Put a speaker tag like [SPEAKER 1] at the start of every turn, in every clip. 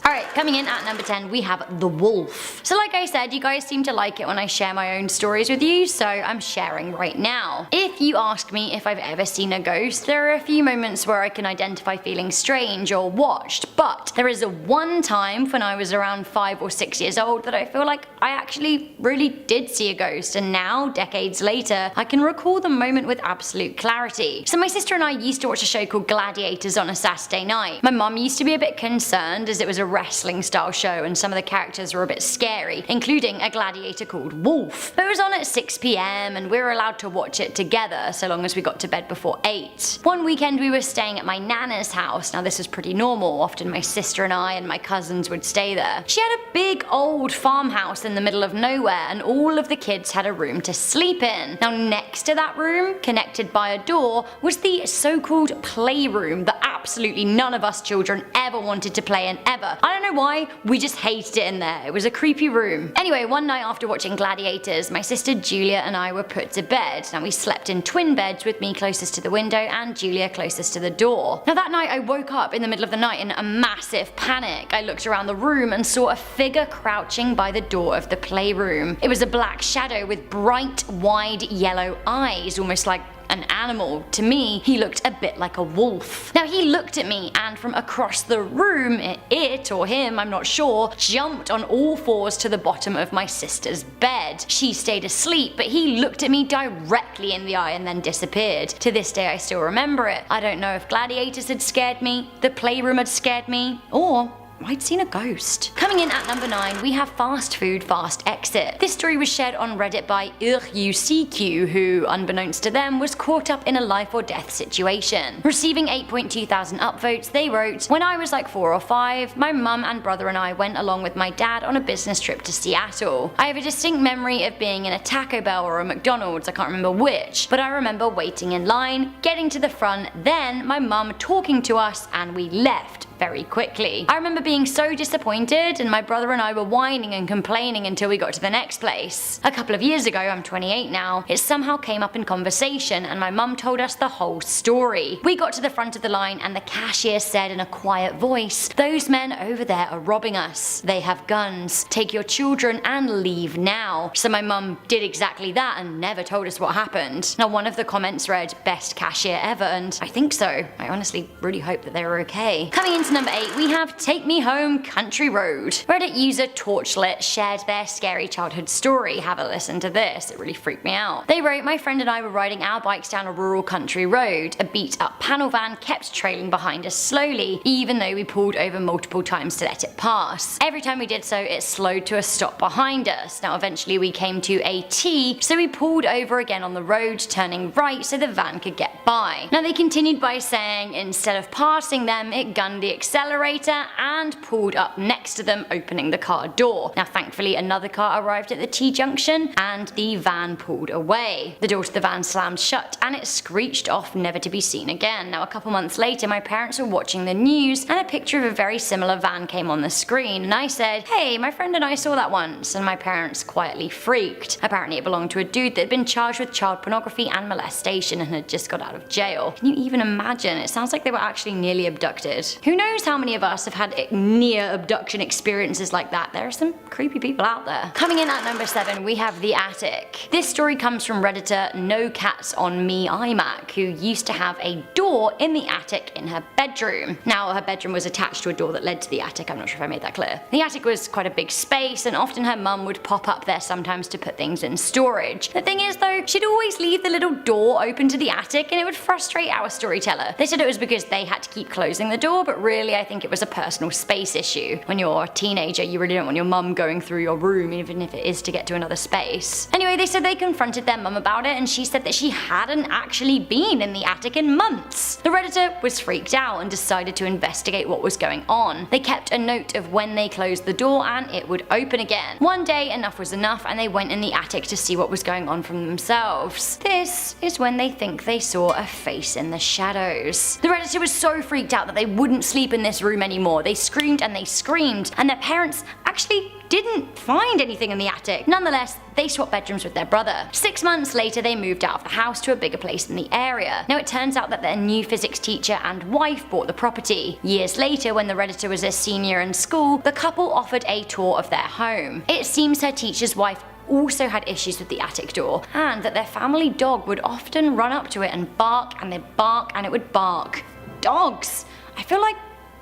[SPEAKER 1] Alright, coming in at number 10 we have The Wolf. So like I said, you guys seem to like it when I share my own stories with you, so I'm sharing right now. If you ask me if I've ever seen a ghost, there are a few moments where I can identify feeling strange or watched, but there is a one time when I was around 5 or 6 years old that I feel like I actually really did see a ghost, and now, decades later, I can recall the moment with absolute clarity. So my sister and I used to watch a show called Gladiators on a Saturday night. My mum used to be a bit concerned as it was a wrestling style show and some of the characters were a bit scary, including a gladiator called Wolf. But it was on at 6 PM and we were allowed to watch it together so long as we got to bed before 8. One weekend we were staying at my nana's house. Now this was pretty normal, often my sister and I and my cousins would stay there. She had a big old farmhouse in the middle of nowhere and all of the kids had a room to sleep in. Now next to that room, connected by a door, was the so-called playroom that absolutely none of us children ever wanted to play in ever. I don't know why, we just hated it in there. It was a creepy room. Anyway, one night after watching Gladiators, my sister Julia and I were put to bed. Now we slept in twin beds with me closest to the window and Julia closest to the door. Now that night I woke up in the middle of the night in a massive panic. I looked around the room and saw a figure crouching by the door of the playroom. It was a black shadow with bright, wide yellow eyes, almost like an animal. To me, he looked a bit like a wolf. Now he looked at me and from across the room, it or him, I'm not sure, jumped on all fours to the bottom of my sister's bed. She stayed asleep, but he looked at me directly in the eye and then disappeared. To this day I still remember it. I don't know if Gladiators had scared me, the playroom had scared me, or I'd seen a ghost. Coming in at number 9 we have Fast Food Fast Exit. This story was shared on Reddit by UCQ, who, unbeknownst to them, was caught up in a life or death situation. Receiving 8.2 thousand upvotes, they wrote, "When I was like 4 or 5, my mum and brother and I went along with my dad on a business trip to Seattle. I have a distinct memory of being in a Taco Bell or a McDonald's, I can't remember which, but I remember waiting in line, getting to the front, then my mum talking to us and we left very quickly. I remember being so disappointed and my brother and I were whining and complaining until we got to the next place. A couple of years ago, I'm 28 now, it somehow came up in conversation and my mum told us the whole story. We got to the front of the line and the cashier said in a quiet voice, 'Those men over there are robbing us. They have guns. Take your children and leave now.' So my mum did exactly that and never told us what happened." Now one of the comments read, "Best cashier ever," and I think so. I honestly really hope that they were okay. Coming into number 8 we have Take Me Home Country Road. Reddit user Torchlit shared their scary childhood story. Have a listen to this, it really freaked me out. They wrote, "My friend and I were riding our bikes down a rural country road. A beat up panel van kept trailing behind us slowly, even though we pulled over multiple times to let it pass. Every time we did so, it slowed to a stop behind us. Now eventually we came to a T, so we pulled over again on the road, turning right so the van could get by. Now they continued by saying instead of passing them, it gunned the accelerator and pulled up next to them, opening the car door. Now thankfully another car arrived at the T-junction and the van pulled away. The door to the van slammed shut and it screeched off, never to be seen again." Now a couple months later my parents were watching the news and a picture of a very similar van came on the screen and I said, "Hey, my friend and I saw that once," and my parents quietly freaked. Apparently it belonged to a dude that had been charged with child pornography and molestation and had just got out of jail. Can you even imagine? It sounds like they were actually nearly abducted. Who knows how many of us have had near abduction experiences like that. There are some creepy people out there. Coming in at number 7 we have The Attic. This story comes from redditor No Cats on Me iMac, who used to have a door in the attic in her bedroom. Now her bedroom was attached to a door that led to the attic, I'm not sure if I made that clear. The attic was quite a big space and often her mum would pop up there sometimes to put things in storage. The thing is though, she'd always leave the little door open to the attic and it would frustrate our storyteller. They said it was because they had to keep closing the door, but really I think it was a personal space issue. When you're a teenager, you really don't want your mum going through your room, even if it is to get to another space. Anyway, they said they confronted their mum about it and she said that she hadn't actually been in the attic in months. The redditor was freaked out and decided to investigate what was going on. They kept a note of when they closed the door and it would open again. One day enough was enough and they went in the attic to see what was going on from themselves. This is when they think they saw a face in the shadows. The redditor was so freaked out that they wouldn't sleep sleep in this room anymore. They screamed and they screamed, and their parents actually didn't find anything in the attic. Nonetheless, they swapped bedrooms with their brother. 6 months later, they moved out of the house to a bigger place in the area. Now, it turns out that their new physics teacher and wife bought the property. Years later, when the Redditor was a senior in school, the couple offered a tour of their home. It seems her teacher's wife also had issues with the attic door, and that their family dog would often run up to it and bark, and they'd bark, and it would bark. Dogs! I feel like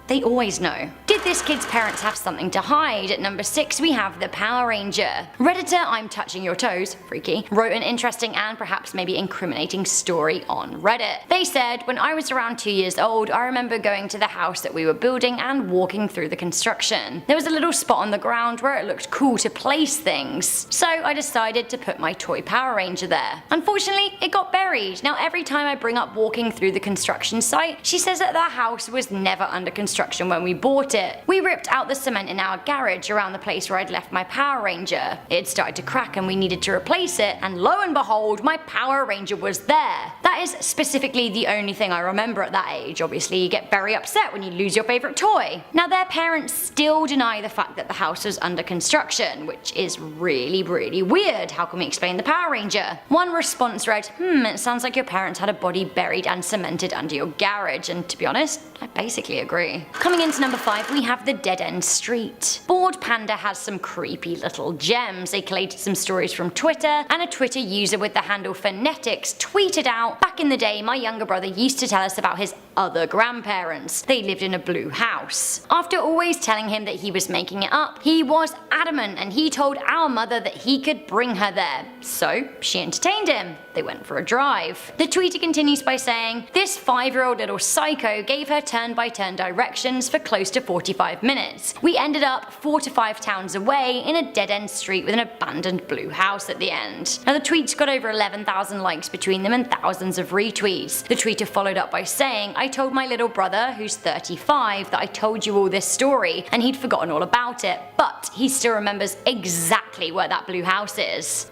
[SPEAKER 1] they always know. Did this kid's parents have something to hide? At number 6, we have the Power Ranger. Redditor, I'm touching your toes, freaky, wrote an interesting and perhaps maybe incriminating story on Reddit. They said, when I was around 2 years old, I remember going to the house that we were building and walking through the construction. There was a little spot on the ground where it looked cool to place things, so I decided to put my toy Power Ranger there. Unfortunately, it got buried. Now every time I bring up walking through the construction site, she says that the house was never under construction when we bought it. We ripped out the cement in our garage around the place where I'd left my Power Ranger. It started to crack and we needed to replace it, and lo and behold, my Power Ranger was there. That is specifically the only thing I remember at that age. Obviously, you get very upset when you lose your favorite toy. Now, their parents still deny the fact that the house was under construction, which is really weird. How can we explain the Power Ranger? One response read, it sounds like your parents had a body buried and cemented under your garage, and to be honest, I basically agree. Coming into number 5, we have the Dead End Street. Bored Panda has some creepy little gems. They collated some stories from Twitter, and a Twitter user with the handle Phonetics tweeted out, back in the day, my younger brother used to tell us about his other grandparents. They lived in a blue house. After always telling him that he was making it up, he was adamant, and he told our mother that he could bring her there. So she entertained him. They went for a drive. The tweeter continues by saying, this 5-year-old little psycho gave her turn-by-turn directions for close to 45 minutes. We ended up 4 to 5 towns away in a dead-end street with an abandoned blue house at the end. Now the tweets got over 11,000 likes between them and thousands of retweets. The tweeter followed up by saying, I told my little brother, who's 35, that I told you all this story and he'd forgotten all about it, but he still remembers exactly where that blue house is.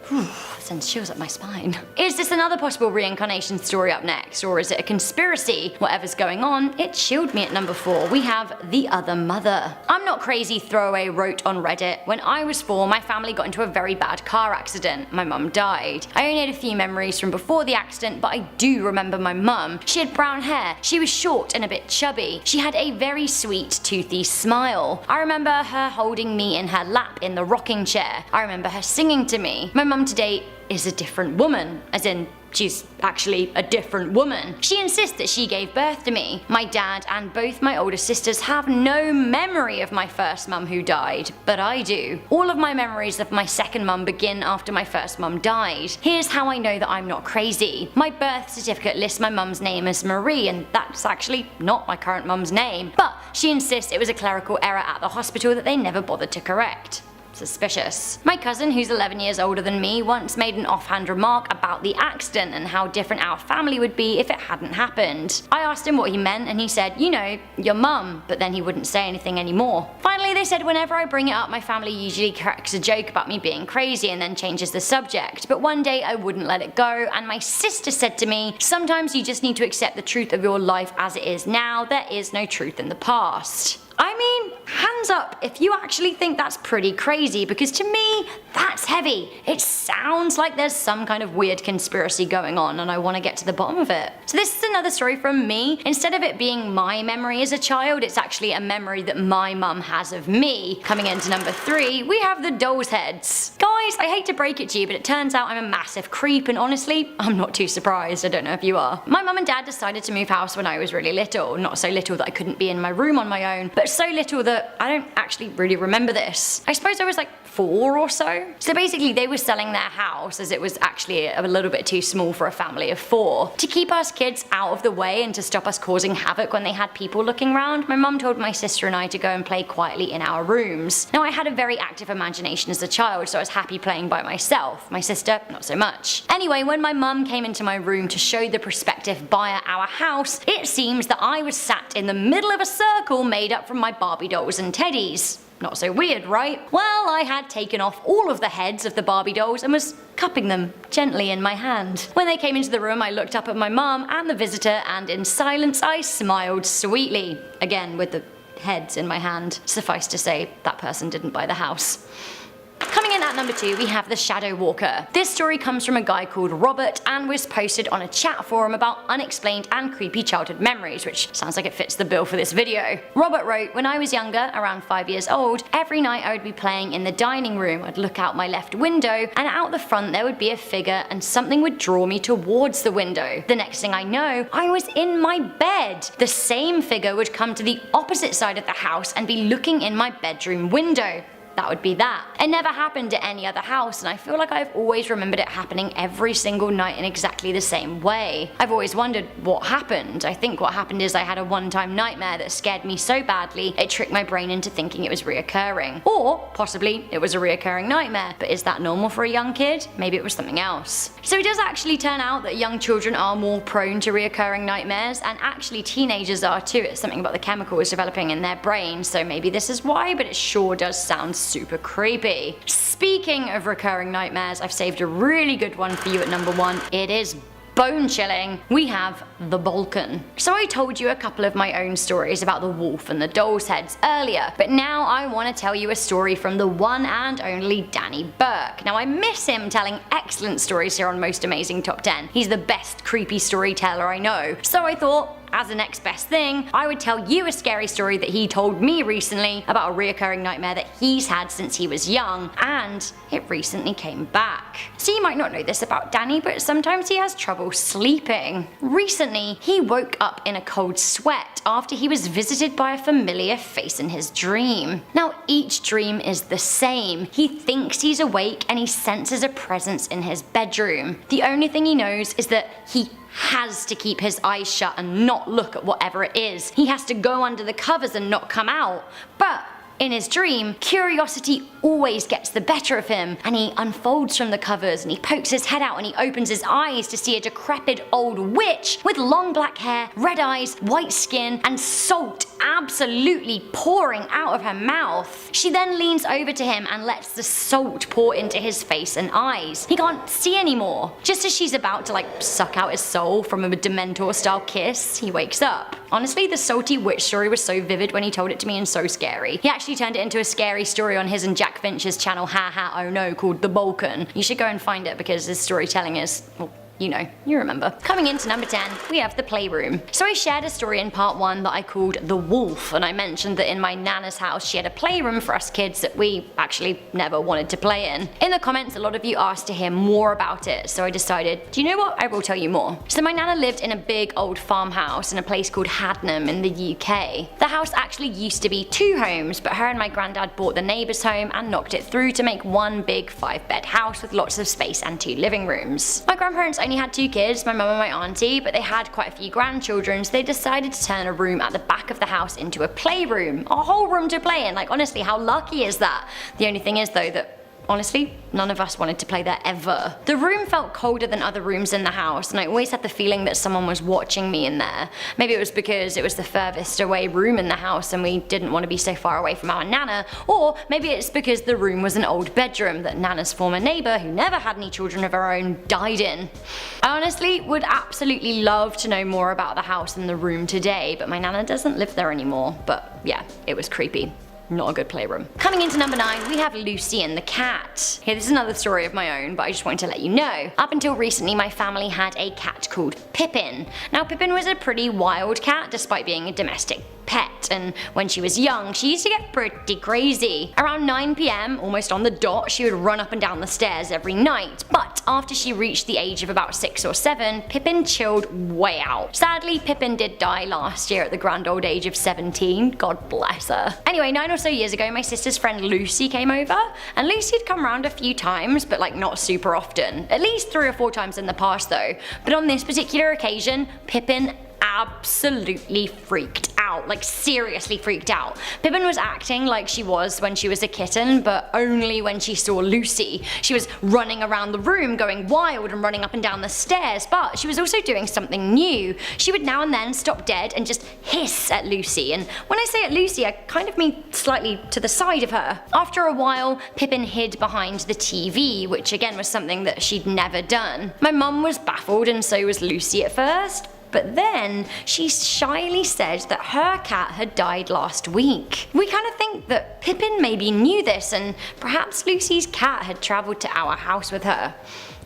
[SPEAKER 1] Sends chills up my spine. Is this another possible reincarnation story up next, or is it a conspiracy? Whatever's going on, it chilled me at number 4. We have The Other Mother. I'm Not Crazy Throwaway wrote on Reddit, when I was 4, my family got into a very bad car accident. My mum died. I only had a few memories from before the accident, but I do remember my mum. She had brown hair, she was short and a bit chubby. She had a very sweet, toothy smile. I remember her holding me in her lap in the rocking chair. I remember her singing to me. My mum today is a different woman, as in she's actually a different woman. She insists that she gave birth to me. My dad and both my older sisters have no memory of my first mum who died, but I do. All of my memories of my second mum begin after my first mum died. Here's how I know that I'm not crazy. My birth certificate lists my mum's name as Marie, and that's actually not my current mum's name, but she insists it was a clerical error at the hospital that they never bothered to correct. Suspicious. My cousin, who's 11 years older than me, once made an offhand remark about the accident and how different our family would be if it hadn't happened. I asked him what he meant and he said, you know, your mum, but then he wouldn't say anything anymore. Finally, they said whenever I bring it up, my family usually cracks a joke about me being crazy and then changes the subject, but one day I wouldn't let it go, and my sister said to me, sometimes you just need to accept the truth of your life as it is now. There is no truth in the past. I mean, hands up if you actually think that's pretty crazy, because to me, that's heavy. It sounds like there's some kind of weird conspiracy going on and I want to get to the bottom of it. So this is another story from me. Instead of it being my memory as a child, it's actually a memory that my mum has of me. Coming into number 3, we have the doll's heads. Guys, I hate to break it to you, but it turns out I'm a massive creep, and honestly, I'm not too surprised. I don't know if you are. My mum and dad decided to move house when I was really little. Not so little that I couldn't be in my room on my own, but so little that I don't actually really remember this. I suppose I was like 4 or so. So basically they were selling their house, as it was actually a little bit too small for a family of 4. To keep us kids out of the way and to stop us causing havoc when they had people looking around, my mum told my sister and I to go and play quietly in our rooms. Now I had a very active imagination as a child, so I was happy playing by myself. My sister, not so much. Anyway, when my mum came into my room to show the prospective buyer our house, it seems that I was sat in the middle of a circle made up from my Barbie dolls and teddies. Not so weird, right? Well, I had taken off all of the heads of the Barbie dolls and was cupping them gently in my hand. When they came into the room, I looked up at my mum and the visitor, and in silence I smiled sweetly, again with the heads in my hand. Suffice to say, that person didn't buy the house. Coming in at number 2, we have the Shadow Walker. This story comes from a guy called Robert and was posted on a chat forum about unexplained and creepy childhood memories, which sounds like it fits the bill for this video. Robert wrote, "When I was younger, around 5 years old, every night I would be playing in the dining room. I'd look out my left window, and out the front there would be a figure and something would draw me towards the window. The next thing I know, I was in my bed. The same figure would come to the opposite side of the house and be looking in my bedroom window. That would be that. It never happened at any other house, and I feel like I've always remembered it happening every single night in exactly the same way. I've always wondered what happened. I think what happened is I had a one-time nightmare that scared me so badly it tricked my brain into thinking it was reoccurring. Or possibly it was a reoccurring nightmare, but is that normal for a young kid? Maybe it was something else." So it does actually turn out that young children are more prone to reoccurring nightmares, and actually teenagers are too. It's something about the chemicals developing in their brains, so maybe this is why, but it sure does sound super creepy. Speaking of recurring nightmares, I've saved a really good one for you at number 1. It is bone chilling. We have the Balkan. So I told you a couple of my own stories about the wolf and the doll's heads earlier, but now I want to tell you a story from the one and only Danny Burke. Now I miss him telling excellent stories here on Most Amazing Top 10. He's the best creepy storyteller I know. So I thought, as the next best thing, I would tell you a scary story that he told me recently about a reoccurring nightmare that he's had since he was young, and it recently came back. So you might not know this about Danny, but sometimes he has trouble sleeping. Recently, he woke up in a cold sweat after he was visited by a familiar face in his dream. Now each dream is the same. He thinks he's awake and he senses a presence in his bedroom. The only thing he knows is that he has to keep his eyes shut and not look at whatever it is. He has to go under the covers and not come out. But in his dream, curiosity always gets the better of him, and he unfolds from the covers and he pokes his head out and he opens his eyes to see a decrepit old witch with long black hair, red eyes, white skin, and salt absolutely pouring out of her mouth. She then leans over to him and lets the salt pour into his face and eyes. He can't see anymore. Just as she's about to suck out his soul from a Dementor style kiss, he wakes up. Honestly, the salty witch story was so vivid when he told it to me and so scary. He actually turned it into a scary story on his and Jack Finch's channel Haha Oh No called The Balkan. You should go and find it because his storytelling is, well, you know, you remember. Coming into number 10, we have the playroom. So I shared a story in part 1 that I called The Wolf, and I mentioned that in my nana's house she had a playroom for us kids that we actually never wanted to play in. In the comments, a lot of you asked to hear more about it, so I decided, do you know what, I will tell you more. So my nana lived in a big old farmhouse in a place called Hadnam in the UK. The house actually used to be 2 homes, but her and my granddad bought the neighbour's home and knocked it through to make one big 5-bed house with lots of space and 2 living rooms. My grandparents only had 2 kids, my mum and my auntie, but they had quite a few grandchildren, so they decided to turn a room at the back of the house into a playroom. A whole room to play in. Honestly, how lucky is that? The only thing is though that honestly, none of us wanted to play there ever. The room felt colder than other rooms in the house, and I always had the feeling that someone was watching me in there. Maybe it was because it was the furthest away room in the house and we didn't want to be so far away from our nana, or maybe it's because the room was an old bedroom that nana's former neighbour, who never had any children of her own, died in. I honestly would absolutely love to know more about the house and the room today, but my nana doesn't live there anymore. But yeah, it was creepy. Not a good playroom. Coming into number 9, we have Lucy and the cat. Here, this is another story of my own, but I just wanted to let you know. Up until recently, my family had a cat called Pippin. Now, Pippin was a pretty wild cat, despite being a domestic pet, and when she was young, she used to get pretty crazy. Around 9 PM, almost on the dot, she would run up and down the stairs every night, but after she reached the age of about 6 or 7, Pippin chilled way out. Sadly, Pippin did die last year at the grand old age of 17, God bless her. Anyway, 9 or so years ago, my sister's friend Lucy came over, and Lucy had come around a few times, but not super often. At least 3 or 4 times in the past though. But on this particular occasion, Pippin absolutely freaked out, like seriously freaked out. Pippin was acting like she was when she was a kitten, but only when she saw Lucy. She was running around the room going wild and running up and down the stairs, but she was also doing something new. She would now and then stop dead and just hiss at Lucy, and when I say at Lucy, I kind of mean slightly to the side of her. After a while, Pippin hid behind the TV, which again was something that she'd never done. My mum was baffled and so was Lucy at first, but then she shyly said that her cat had died last week. We kind of think that Pippin maybe knew this, and perhaps Lucy's cat had travelled to our house with her.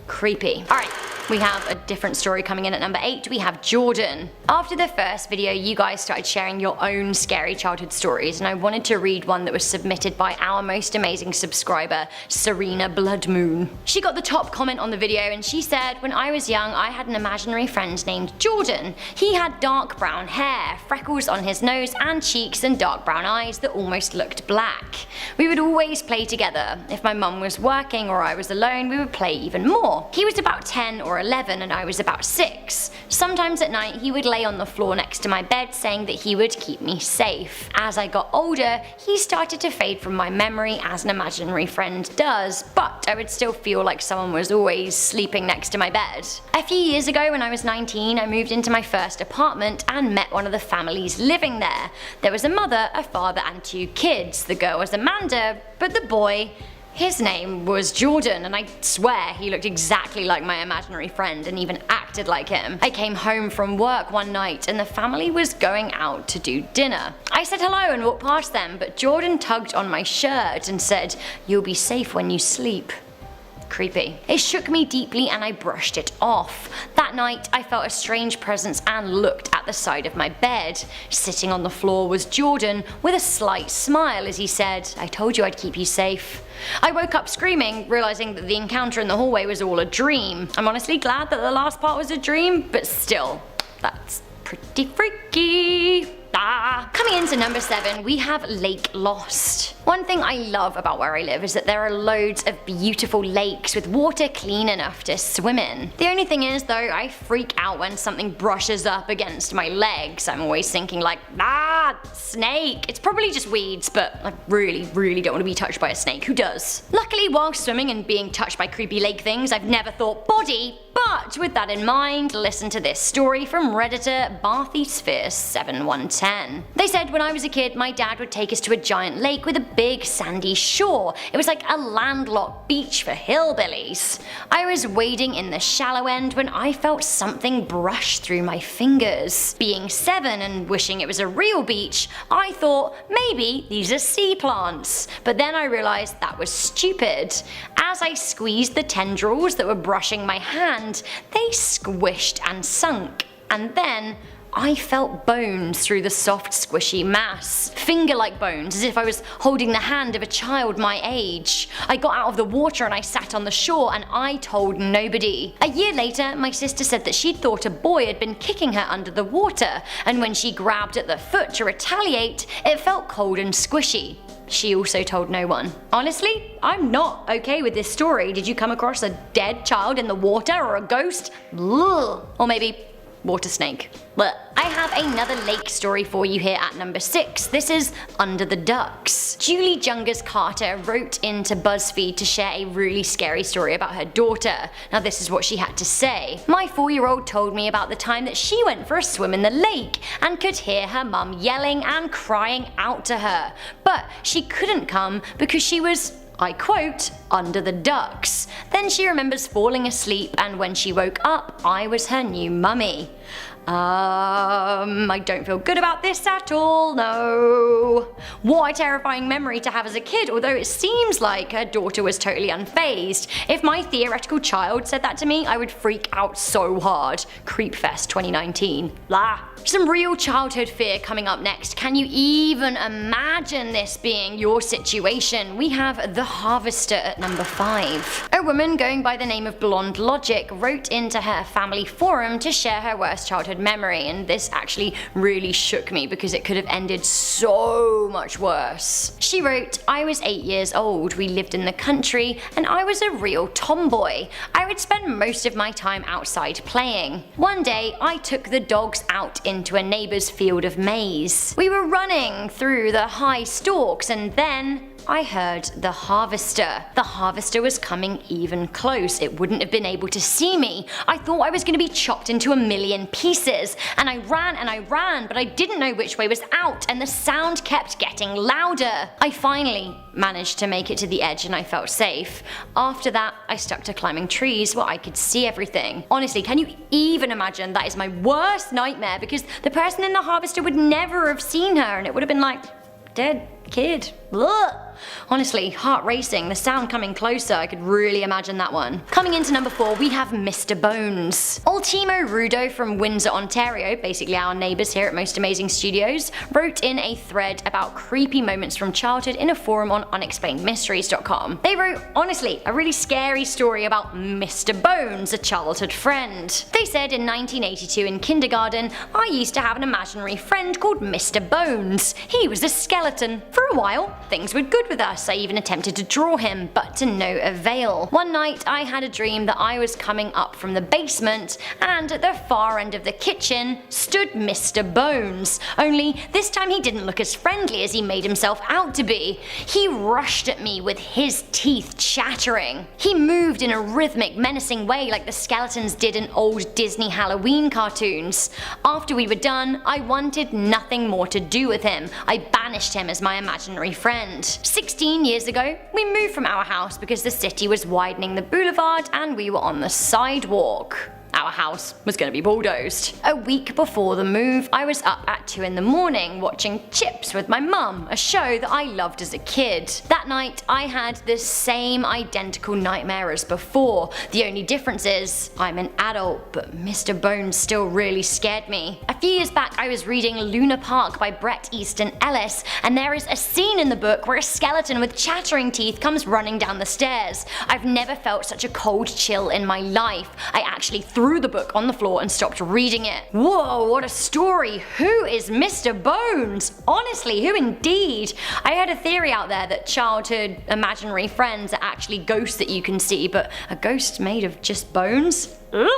[SPEAKER 1] Creepy. Alright, we have a different story coming in at number 8. We have Jordan. After the first video, you guys started sharing your own scary childhood stories, and I wanted to read one that was submitted by our most amazing subscriber, Serena Bloodmoon. She got the top comment on the video and she said, "When I was young, I had an imaginary friend named Jordan. He had dark brown hair, freckles on his nose and cheeks, and dark brown eyes that almost looked black. We would always play together. If my mum was working or I was alone, we would play even more. He was about 10 or 11 and I was about 6. Sometimes at night he would lay on the floor next to my bed saying that he would keep me safe. As I got older, he started to fade from my memory as an imaginary friend does, but I would still feel like someone was always sleeping next to my bed. A few years ago when I was 19, I moved into my first apartment and met one of the families living there. There was a mother, a father and 2 kids. The girl was Amanda, but the boy, his name was Jordan, and I swear he looked exactly like my imaginary friend and even acted like him. I came home from work one night and the family was going out to do dinner. I said hello and walked past them, but Jordan tugged on my shirt and said, "You'll be safe when you sleep." Creepy. It shook me deeply and I brushed it off. That night I felt a strange presence and looked at the side of my bed. Sitting on the floor was Jordan with a slight smile as he said, "I told you I'd keep you safe." I woke up screaming, realizing that the encounter in the hallway was all a dream. I'm honestly glad that the last part was a dream, but still, that's pretty freaky. Coming into number 7, we have Lake Lost. One thing I love about where I live is that there are loads of beautiful lakes with water clean enough to swim in. The only thing is though, I freak out when something brushes up against my legs. I'm always thinking like, snake. It's probably just weeds, but I really don't want to be touched by a snake. Who does? Luckily, while swimming and being touched by creepy lake things, I've never thought body. But with that in mind, listen to this story from Redditor BarthySphere7110. They said, "When I was a kid, my dad would take us to a giant lake with a big sandy shore. It was like a landlocked beach for hillbillies. I was wading in the shallow end when I felt something brush through my fingers. Being 7 and wishing it was a real beach, I thought maybe these are sea plants. But then I realized that was stupid. As I squeezed the tendrils that were brushing my hand, they squished and sunk. And then I felt bones through the soft squishy mass. Finger-like bones, as if I was holding the hand of a child my age. I got out of the water and I sat on the shore and I told nobody. A year later, my sister said that she'd thought a boy had been kicking her under the water, and when she grabbed at the foot to retaliate, it felt cold and squishy. She also told no one. Honestly, I'm not okay with this story. Did you come across a dead child in the water or a ghost? Ugh. Or maybe water snake. But I have another lake story for you here at number 6. This is Under the Ducks. Julie Jungers Carter wrote into BuzzFeed to share a really scary story about her daughter. Now this is what she had to say. "My 4-year-old told me about the time that she went for a swim in the lake and could hear her mum yelling and crying out to her. But she couldn't come because she was, I quote, under the ducks. Then she remembers falling asleep, and when she woke up, I was her new mummy." I don't feel good about this at all, no. What a terrifying memory to have as a kid, although it seems like her daughter was totally unfazed. If my theoretical child said that to me, I would freak out so hard. Creepfest 2019. Blah. Some real childhood fear coming up next. Can you even imagine this being your situation? We have The Harvester at number 5. A woman going by the name of Blonde Logic wrote into her family forum to share her worst childhood childhood memory, and this actually really shook me because it could have ended so much worse. She wrote, "I was 8 years old, we lived in the country, and I was a real tomboy. I would spend most of my time outside playing. One day, I took the dogs out into a neighbour's field of maize. We were running through the high stalks, and then I heard the harvester. The harvester was coming even close. It wouldn't have been able to see me. I thought I was going to be chopped into a million pieces. And I ran, but I didn't know which way was out, and the sound kept getting louder. I finally managed to make it to the edge and I felt safe. After that, I stuck to climbing trees where I could see everything." Honestly, can you even imagine? That is my worst nightmare, because the person in the harvester would never have seen her, and it would have been like, dead kid. Ugh. Honestly, heart racing, the sound coming closer, I could really imagine that one. Coming into number 4, we have Mr. Bones. Ultimo Rudo from Windsor, Ontario, basically our neighbours here at Most Amazing Studios, wrote in a thread about creepy moments from childhood in a forum on unexplainedmysteries.com. They wrote, honestly, a really scary story about Mr. Bones, a childhood friend. They said, in 1982 in kindergarten, I used to have an imaginary friend called Mr. Bones. He was a skeleton. For a while, things were good with us. I even attempted to draw him, but to no avail. One night I had a dream that I was coming up from the basement, and at the far end of the kitchen stood Mr. Bones. Only this time he didn't look as friendly as he made himself out to be. He rushed at me with his teeth chattering. He moved in a rhythmic, menacing way like the skeletons did in old Disney Halloween cartoons. After we were done, I wanted nothing more to do with him. I banished him as my imaginary friend. 16 years ago, we moved from our house because the city was widening the boulevard and we were on the sidewalk. Our house was going to be bulldozed. A week before the move, I was up at 2 in the morning watching Chips with my mum, a show that I loved as a kid. That night, I had the same identical nightmare as before. The only difference is, I'm an adult, but Mr. Bones still really scared me. A few years back, I was reading Luna Park by Bret Easton Ellis, and there is a scene in the book where a skeleton with chattering teeth comes running down the stairs. I've never felt such a cold chill in my life. I actually threw the book on the floor and stopped reading it. Whoa, what a story! Who is Mr. Bones? Honestly, who indeed? I heard a theory out there that childhood imaginary friends are actually ghosts that you can see, but a ghost made of just bones? Ugh.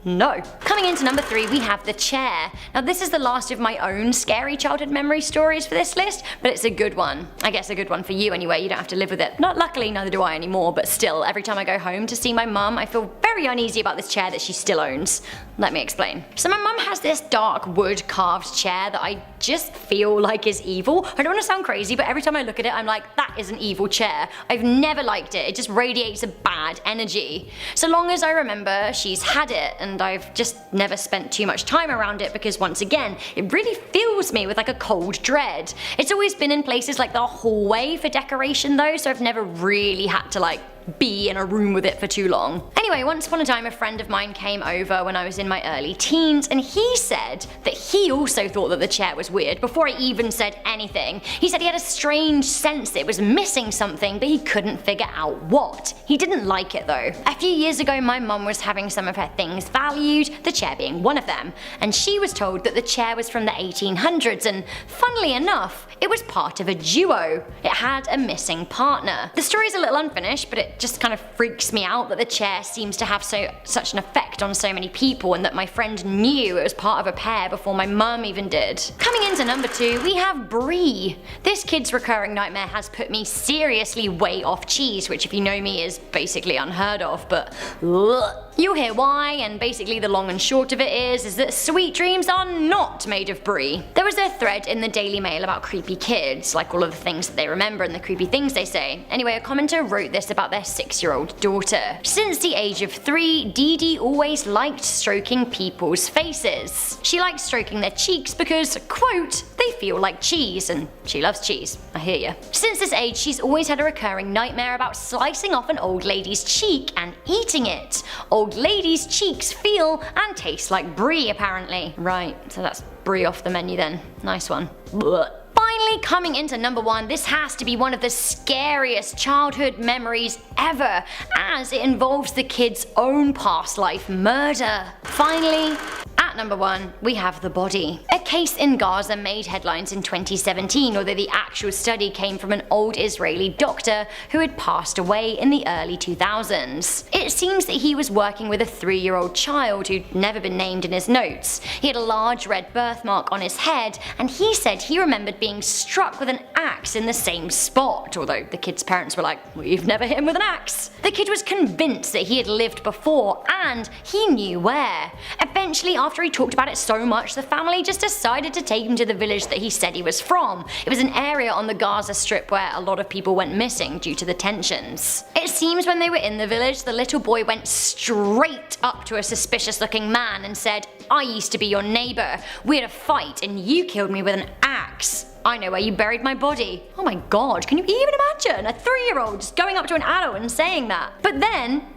[SPEAKER 1] No. Coming into number 3, we have the chair. Now this is the last of my own scary childhood memory stories for this list, but it's a good one. I guess a good one for you anyway, you don't have to live with it. Not luckily, neither do I anymore, but still, every time I go home to see my mum, I feel very uneasy about this chair that she still owns. Let me explain. So my mum has this dark wood carved chair that I just feel like is evil. I don't want to sound crazy, but every time I look at it, I'm like, that is an evil chair. I've never liked it. It just radiates a bad energy. So long as I remember, she's had it, and I've just never spent too much time around it because once again, it really fills me with like a cold dread. It's always been in places like the hallway for decoration though, so I've never really had to like be in a room with it for too long. Anyway, once upon a time a friend of mine came over when I was in my early teens, and he said that he also thought that the chair was weird before I even said anything. He said he had a strange sense that it was missing something, but he couldn't figure out what. He didn't like it though. A few years ago my mum was having some of her things valued, the chair being one of them, and she was told that the chair was from the 1800s, and funnily enough, it was part of a duo. It had a missing partner. The story's a little unfinished, but it just kind of freaks me out that the chair seems to have such an effect on so many people, and that my friend knew it was part of a pair before my mum even did. Coming into number 2, we have Brie. This kid's recurring nightmare has put me seriously way off cheese, which if you know me is basically unheard of, but ugh. You'll hear why, and basically the long and short of it is that sweet dreams are not made of brie. There was a thread in the Daily Mail about creepy kids, like all of the things that they remember and the creepy things they say. Anyway, a commenter wrote this about their 6-year-old daughter. Since the age of 3, Dee Dee always liked stroking people's faces. She likes stroking their cheeks because, quote, they feel like cheese, and she loves cheese. I hear ya. Since this age, she's always had a recurring nightmare about slicing off an old lady's cheek and eating it. Old ladies' cheeks feel and taste like brie, apparently. Right, so that's brie off the menu then. Nice one. Blech. Finally, coming into number 1, this has to be one of the scariest childhood memories ever, as it involves the kid's own past life murder. Finally, at number 1, we have the body. A case in Gaza made headlines in 2017, although the actual study came from an old Israeli doctor who had passed away in the early 2000s. It seems that he was working with a 3-year-old child who'd never been named in his notes. He had a large red birthmark on his head, and he said he remembered being struck with an axe in the same spot, although the kid's parents were like, "We've never hit him with an axe." The kid was convinced that he had lived before, and he knew where. Eventually, after he talked about it so much, the family just decided to take him to the village that he said he was from. It was an area on the Gaza Strip where a lot of people went missing due to the tensions. It seems when they were in the village, the little boy went straight up to a suspicious looking man and said, "I used to be your neighbour. We had a fight and you killed me with an axe. I know where you buried my body." Oh my god, can you even imagine a 3-year-old just going up to an adult and saying that? But then,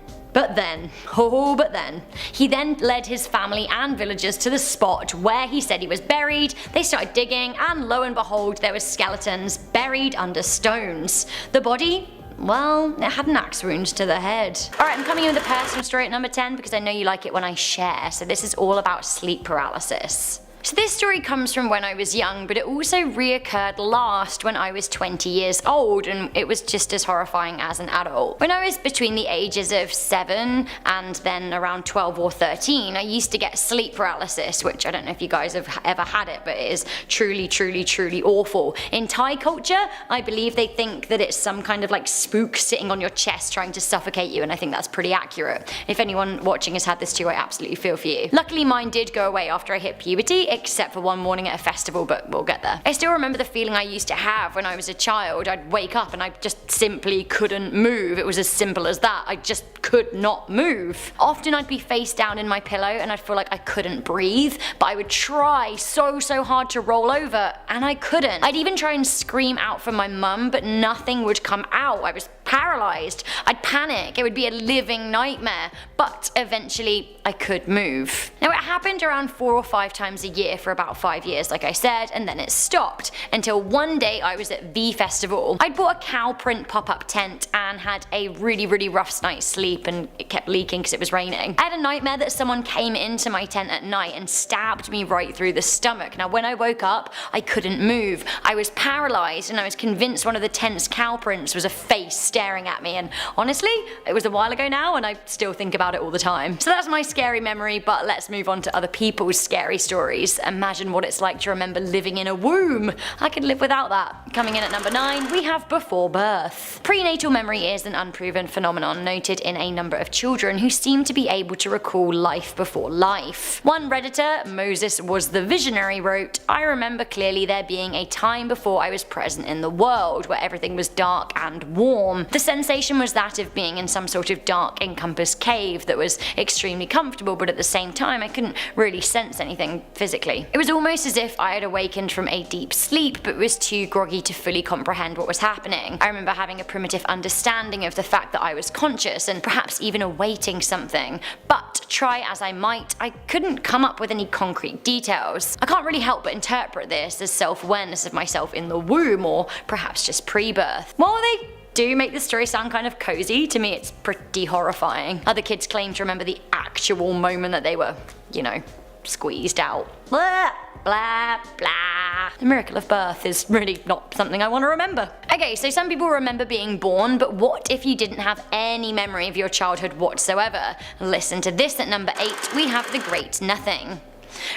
[SPEAKER 1] he then led his family and villagers to the spot where he said he was buried. They started digging, and lo and behold, there were skeletons buried under stones. The body, well, it had an axe wound to the head. Alright, I'm coming in with a personal story at number 10 because I know you like it when I share, so this is all about sleep paralysis. So this story comes from when I was young, but it also reoccurred last when I was 20 years old, and it was just as horrifying as an adult. When I was between the ages of 7 and then around 12 or 13, I used to get sleep paralysis, which I don't know if you guys have ever had it, but it is truly, truly, truly awful. In Thai culture, I believe they think that it's some kind of like spook sitting on your chest trying to suffocate you, and I think that's pretty accurate. If anyone watching has had this too, I absolutely feel for you. Luckily mine did go away after I hit puberty, except for one morning at a festival, but we'll get there. I still remember the feeling I used to have when I was a child. I'd wake up and I just simply couldn't move. It was as simple as that. I just could not move. Often I'd be face down in my pillow and I'd feel like I couldn't breathe, but I would try so hard to roll over and I couldn't. I'd even try and scream out for my mum, but nothing would come out. I was paralyzed. I'd panic. It would be a living nightmare, but eventually I could move. Now it happened around 4 or 5 times a year for about 5 years, like I said, and then it stopped until one day I was at V Festival. I'd bought a cow print pop-up tent and had a really rough night's sleep, and it kept leaking because it was raining. I had a nightmare that someone came into my tent at night and stabbed me right through the stomach. Now when I woke up, I couldn't move. I was paralyzed and I was convinced one of the tent's cow prints was a face staring at me, and honestly, it was a while ago now and I still think about it all the time. So that's my scary memory, but let's move on to other people's scary stories. Imagine what it's like to remember living in a womb. I could live without that. Coming in at number 9, we have before birth. Prenatal memory is an unproven phenomenon noted in a number of children who seem to be able to recall life before life. One Redditor, Moses was the visionary, wrote, "I remember clearly there being a time before I was present in the world where everything was dark and warm. The sensation was that of being in some sort of dark encompassed cave that was extremely comfortable, but at the same time I couldn't really sense anything physically. It was almost as if I had awakened from a deep sleep but was too groggy to fully comprehend what was happening. I remember having a primitive understanding of the fact that I was conscious and perhaps even awaiting something, but try as I might, I couldn't come up with any concrete details. I can't really help but interpret this as self-awareness of myself in the womb, or perhaps just pre-birth." While they do make the story sound kind of cozy, to me it's pretty horrifying. Other kids claim to remember the actual moment that they were, you know, squeezed out. Blah, blah, blah. The miracle of birth is really not something I want to remember. Okay, so some people remember being born, but what if you didn't have any memory of your childhood whatsoever? Listen to this at number 8, we have the Great Nothing.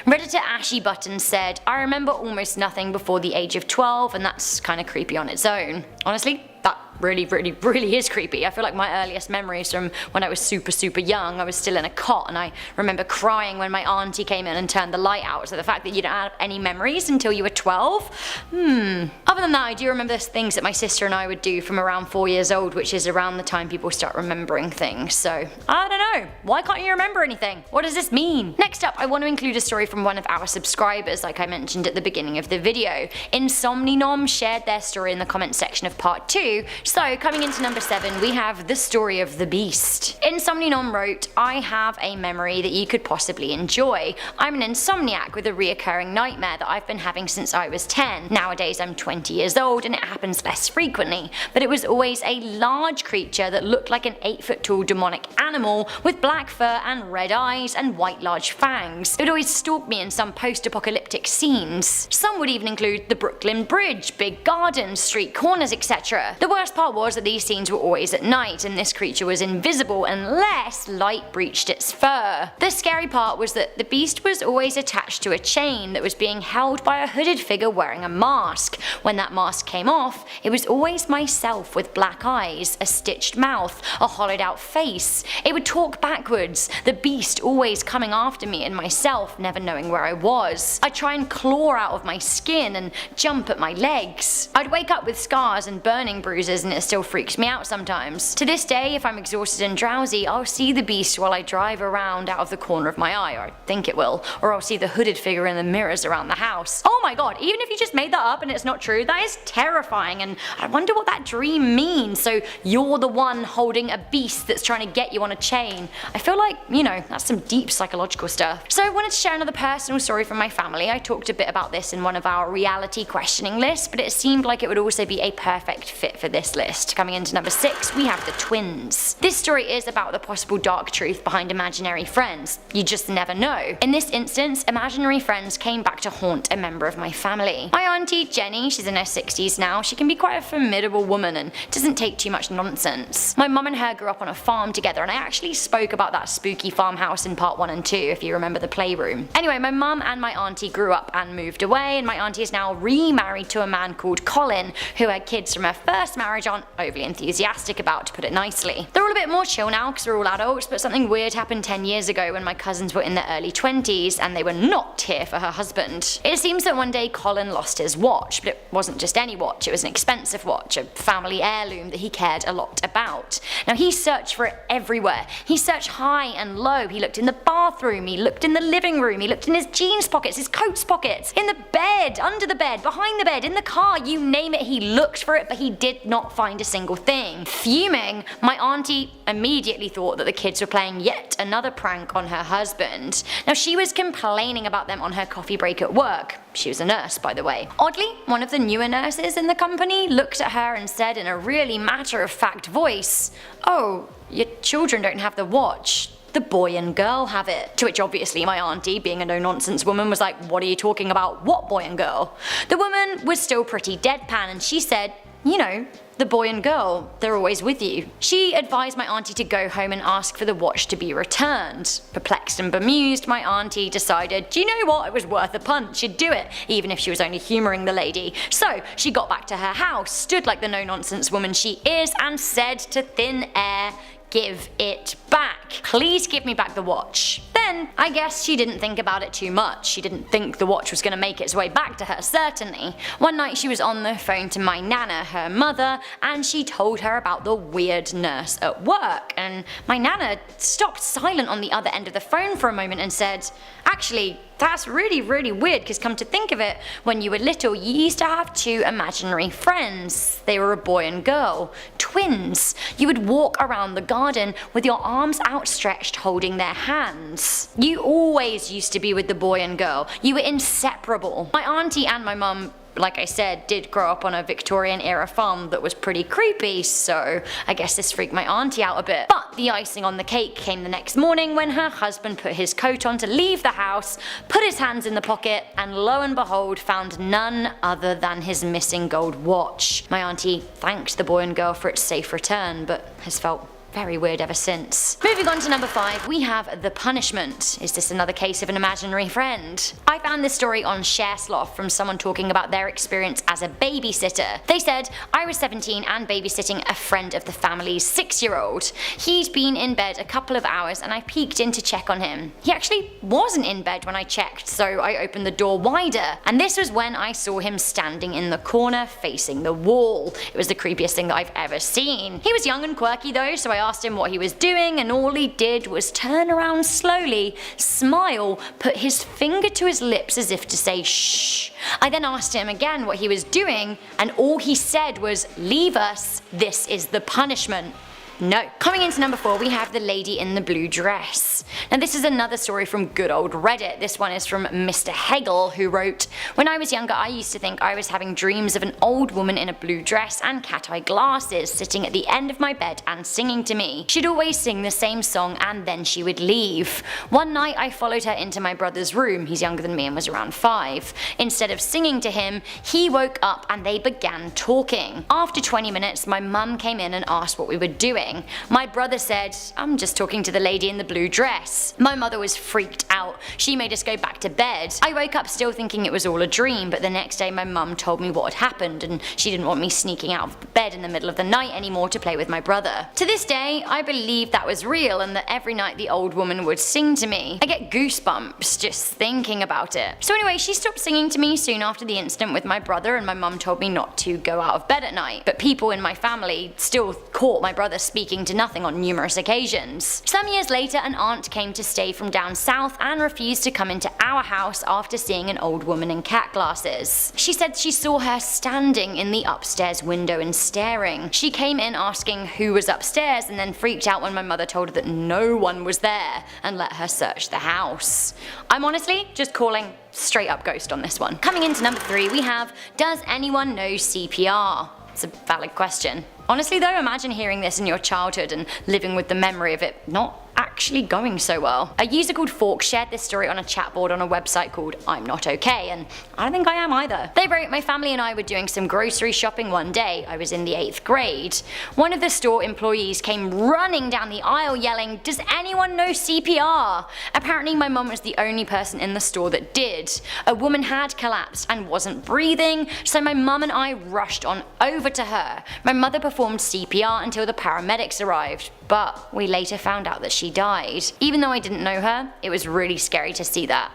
[SPEAKER 1] Redditor Ashy Button said, "I remember almost nothing before the age of 12, and that's kinda creepy on its own." Honestly, that really is creepy. I feel like my earliest memories from when I was super young, I was still in a cot and I remember crying when my auntie came in and turned the light out, so the fact that you don't have any memories until you were 12? Other than that, I do remember things that my sister and I would do from around 4 years old, which is around the time people start remembering things, so I don't know. Why can't you remember anything? What does this mean? Next up, I want to include a story from one of our subscribers, like I mentioned at the beginning of the video. Insomninom shared their story in the comment section of part 2, So coming into number 7, we have the story of the Beast. Insomnianom wrote, I have a memory that you could possibly enjoy. I'm an insomniac with a reoccurring nightmare that I've been having since I was 10. Nowadays I'm 20 years old and it happens less frequently, but it was always a large creature that looked like an 8-foot tall demonic animal with black fur and red eyes and white large fangs. It would always stalk me in some post-apocalyptic scenes. Some would even include the Brooklyn Bridge, big gardens, street corners, etc. The worst part was that these scenes were always at night and this creature was invisible unless light breached its fur. The scary part was that the beast was always attached to a chain that was being held by a hooded figure wearing a mask. When that mask came off, it was always myself with black eyes, a stitched mouth, a hollowed out face. It would talk backwards, the beast always coming after me and myself never knowing where I was. I'd try and claw out of my skin and jump at my legs. I'd wake up with scars and burning bruises and it still freaks me out sometimes. To this day, if I'm exhausted and drowsy, I'll see the beast while I drive around out of the corner of my eye, or I think it will, or I'll see the hooded figure in the mirrors around the house. Oh my god, even if you just made that up and it's not true, that is terrifying, and I wonder what that dream means. So you're the one holding a beast that's trying to get you on a chain. I feel like, you know, that's some deep psychological stuff. So I wanted to share another personal story from my family. I talked a bit about this in one of our reality questioning lists, but it seemed like it would also be a perfect fit for this list. Coming into number 6, we have the twins. This story is about the possible dark truth behind imaginary friends. You just never know. In this instance, imaginary friends came back to haunt a member of my family. My auntie Jenny, she's in her 60s now, she can be quite a formidable woman and doesn't take too much nonsense. My mum and her grew up on a farm together, and I actually spoke about that spooky farmhouse in part 1 and 2 if you remember the playroom. Anyway, my mum and my auntie grew up and moved away, and my auntie is now remarried to a man called Colin, who her kids from her first marriage aren't overly enthusiastic about, to put it nicely. They're all a bit more chill now because we're all adults, but something weird happened 10 years ago when my cousins were in their early 20s and they were not here for her husband. It seems that one day Colin lost his watch, but it wasn't just any watch, it was an expensive watch, a family heirloom that he cared a lot about. Now he searched for it everywhere. He searched high and low, he looked in the bathroom, he looked in the living room, he looked in his jeans pockets, his coat's pockets, in the bed, under the bed, behind the bed, in the car, you name it, he looked for it, but he did not find a single thing. Fuming, my auntie immediately thought that the kids were playing yet another prank on her husband. Now she was complaining about them on her coffee break at work. She was a nurse, by the way. Oddly, one of the newer nurses in the company looked at her and said in a really matter-of-fact voice, "Oh, your children don't have the watch. The boy and girl have it." To which obviously my auntie, being a no-nonsense woman, was like, "What are you talking about? What boy and girl?" The woman was still pretty deadpan and she said, "You know, the boy and girl, they're always with you." She advised my auntie to go home and ask for the watch to be returned. Perplexed and bemused, my auntie decided, do you know what, it was worth a punt, she'd do it, even if she was only humouring the lady. So she got back to her house, stood like the no-nonsense woman she is, and said to thin air, "Give it back. Please give me back the watch." Then, I guess she didn't think about it too much. She didn't think the watch was going to make its way back to her, certainly. One night she was on the phone to my nana, her mother, and she told her about the weird nurse at work. And my nana stopped silent on the other end of the phone for a moment and said, "Actually, that's really weird, because come to think of it, when you were little you used to have 2 imaginary friends. They were a boy and girl. Twins. You would walk around the garden with your arms outstretched holding their hands. You always used to be with the boy and girl. You were inseparable." My auntie and my mum, like I said, did grow up on a Victorian era farm that was pretty creepy, so I guess this freaked my auntie out a bit. But the icing on the cake came the next morning when her husband put his coat on to leave the house, put his hands in the pocket, and lo and behold found none other than his missing gold watch. My auntie thanked the boy and girl for its safe return, but has felt very weird ever since. Moving on to number 5, we have The Punishment. Is this another case of an imaginary friend? I found this story on ShareSloth from someone talking about their experience as a babysitter. They said, "I was 17 and babysitting a friend of the family's 6-year-old. He'd been in bed a couple of hours and I peeked in to check on him. He actually wasn't in bed when I checked, so I opened the door wider, and this was when I saw him standing in the corner facing the wall. It was the creepiest thing that I've ever seen. He was young and quirky though, so I asked him what he was doing, and all he did was turn around slowly, smile, put his finger to his lips as if to say shh. I then asked him again what he was doing, and all he said was, "Leave us, this is the punishment." No. Coming into number 4, we have the lady in the blue dress. Now this is another story from good old Reddit. This one is from Mr. Hegel, who wrote, "When I was younger I used to think I was having dreams of an old woman in a blue dress and cat-eye glasses sitting at the end of my bed and singing to me. She'd always sing the same song and then she would leave. One night I followed her into my brother's room, he's younger than me and was around 5. Instead of singing to him, he woke up and they began talking. After 20 minutes my mum came in and asked what we were doing. My brother said, 'I'm just talking to the lady in the blue dress.' My mother was freaked out. She made us go back to bed. I woke up still thinking it was all a dream, but the next day my mum told me what had happened and she didn't want me sneaking out of the bed in the middle of the night anymore to play with my brother. To this day, I believe that was real and that every night the old woman would sing to me. I get goosebumps just thinking about it." So anyway, she stopped singing to me soon after the incident with my brother, and my mum told me not to go out of bed at night. But people in my family still caught my brother speaking to nothing on numerous occasions. Some years later, an aunt came to stay from down south and refused to come into our house after seeing an old woman in cat glasses. She said she saw her standing in the upstairs window and staring. She came in asking who was upstairs and then freaked out when my mother told her that no one was there and let her search the house. I'm honestly just calling straight up ghost on this one. Coming into number 3, we have, does anyone know CPR? It's a valid question. Honestly though, imagine hearing this in your childhood and living with the memory of it not actually going so well. A user called Fork shared this story on a chat board on a website called I'm Not Okay, and I don't think I am either. They wrote, "My family and I were doing some grocery shopping one day. I was in the 8th grade. One of the store employees came running down the aisle yelling, 'Does anyone know CPR?' Apparently my mum was the only person in the store that did. A woman had collapsed and wasn't breathing, so my mum and I rushed on over to her. My mother performed CPR until the paramedics arrived, but we later found out that she died. Even though I didn't know her, it was really scary to see that.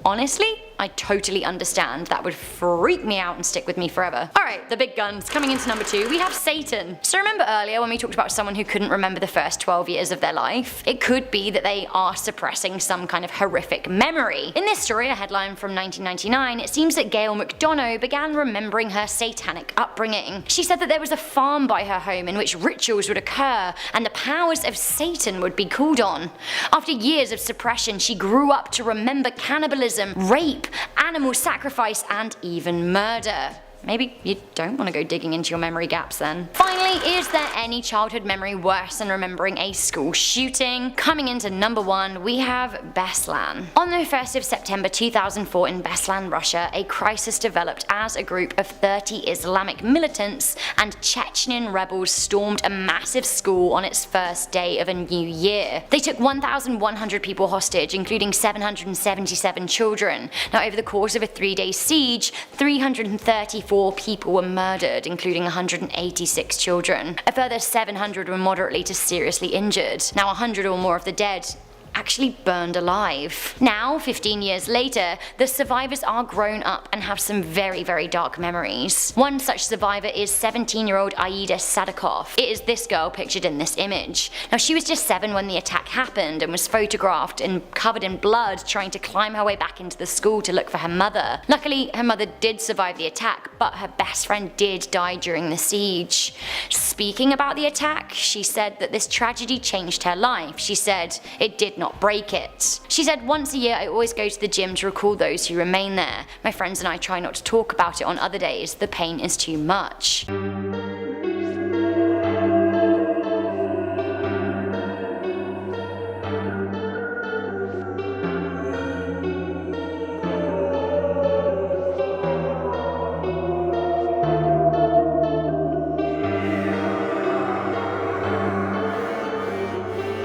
[SPEAKER 1] Honestly, I totally understand. That would freak me out and stick with me forever." Alright, the big guns. Coming into number 2, we have Satan. So remember earlier when we talked about someone who couldn't remember the first 12 years of their life? It could be that they are suppressing some kind of horrific memory. In this story, a headline from 1999, it seems that Gail McDonough began remembering her satanic upbringing. She said that there was a farm by her home in which rituals would occur and the powers of Satan would be called on. After years of suppression, she grew up to remember cannibalism, rape, animal sacrifice, and even murder. Maybe you don't want to go digging into your memory gaps then. Finally, is there any childhood memory worse than remembering a school shooting? Coming into number 1, we have Beslan. On the 1st of September 2004 in Beslan, Russia, a crisis developed as a group of 30 Islamic militants and Chechen rebels stormed a massive school on its first day of a new year. They took 1,100 people hostage, including 777 children. Now, over the course of a 3-day siege, 334 people were murdered, including 186 children. A further 700 were moderately to seriously injured. Now 100 or more of the dead actually burned alive. Now, 15 years later, the survivors are grown up and have some very, very dark memories. One such survivor is 17-year-old Aida Sadikov. It is this girl pictured in this image. Now, she was just 7 when the attack happened and was photographed and covered in blood trying to climb her way back into the school to look for her mother. Luckily, her mother did survive the attack, but her best friend did die during the siege. Speaking about the attack, she said that this tragedy changed her life. She said, "It did not break it." She said, "Once a year I always go to the gym to recall those who remain there. My friends and I try not to talk about it on other days. The pain is too much."